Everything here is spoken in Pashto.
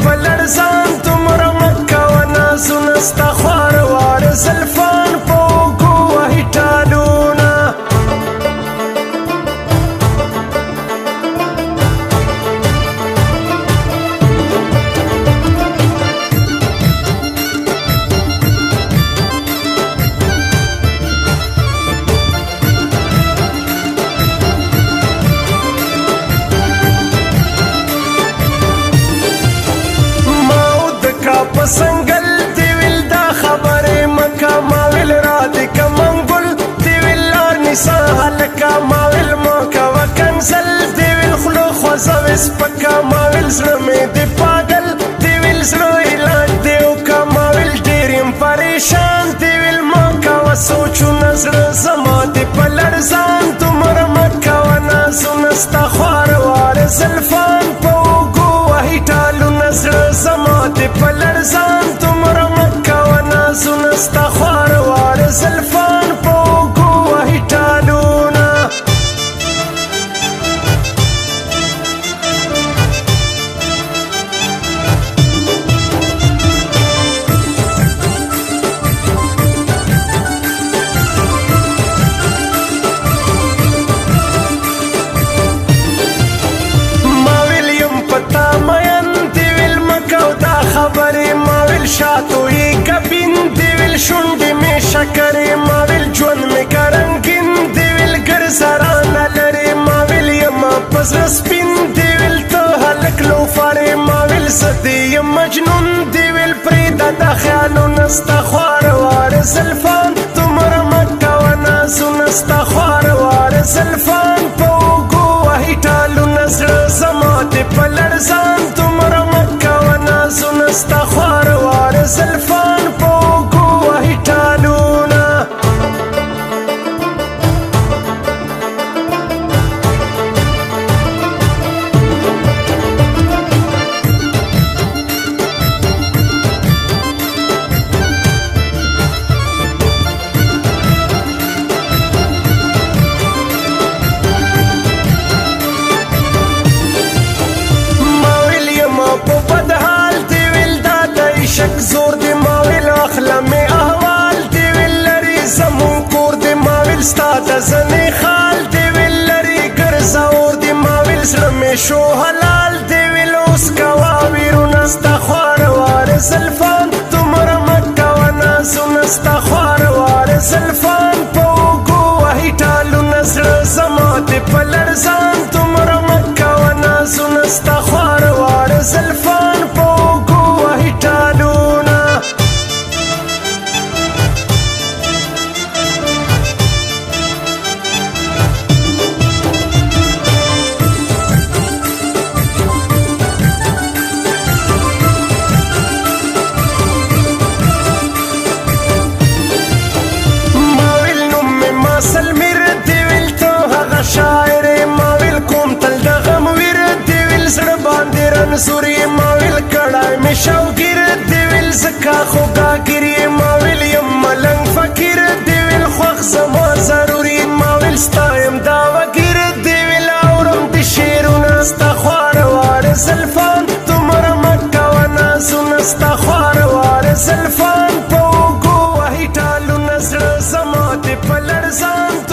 پلرزان تمر مکه و نازونه ستا خوار وار زلفان په اوږو وهي ټالونه سنگل دیویل دا خبر مکا ماویل را دیکا منگل دیویل لار نیسا حلکا ماویل موکا و کنزل دیویل خلو خوزو اسپکا ماویل زرمی دی پاگل دیویل زرو علاج دیو کا ماویل دیریم پریشان دیویل موکا و سوچو نظر زما دی پلرزان تمر مکا و نازو نستا خوار وار زلفان پوگو وحی ٹالو نظر زما دی پلرزان تمر مکه و نازونه ستا خوار وار زلفان په اوږو وهي ټالونه ما ویل یم پتا مین دیویل مکه و دا خبرې شاتوی کبین دیویل شونډې می شکرې ما ویل ژوند می ګرنګین دیویل ګرزرانه لرې ما ویل یم په زړه سپین دیویل ته هلک لوفارې ما ویل زه دې یم مجنون دیویل پرېږده دا خیالونه ستا خوار وار زلفان تمره مکه و نازونه ستا خوار وار زلفان په اوږو وهي ټالونه زړه زما دې په لړزان تمره مکه و نازونه ستا خوار زلفان په اوږو وهي ټالونه ما ویل یم په بد حال دیویل دا د عشق زور دی می احوال دیویل لري زمون کور دی ماویل ستا د زنې خال دیویل لري ګرځاور دی ماویل زړه می شو حلال دیویل اوس کوه ویرونه ستا خوار وار زلفان تمره مکه و نازونه ستا خوار وار زلفان په اوږو وهي ټالونه زړه زما دې په لړزان تمره مکه و نازونه ستا خوار وار زلفان په اوږو وهي ټالونه شاعر ماویل کوم تل د غم ویر دیویل زړه باندې رنځوري ماویل کړای می شوګیر دیویل زکا خوګاګیری ماویل یم ملنګ فقیر دیویل خوښ زما ضروري ماویل ستایم دا وګیر دیویل اورم د شعرونه ستا خوار وار زلفان تمره مکه و نازونه ستا خوار وار زلفان په اوږو وهي ټالونه زړه زما دې په لړزان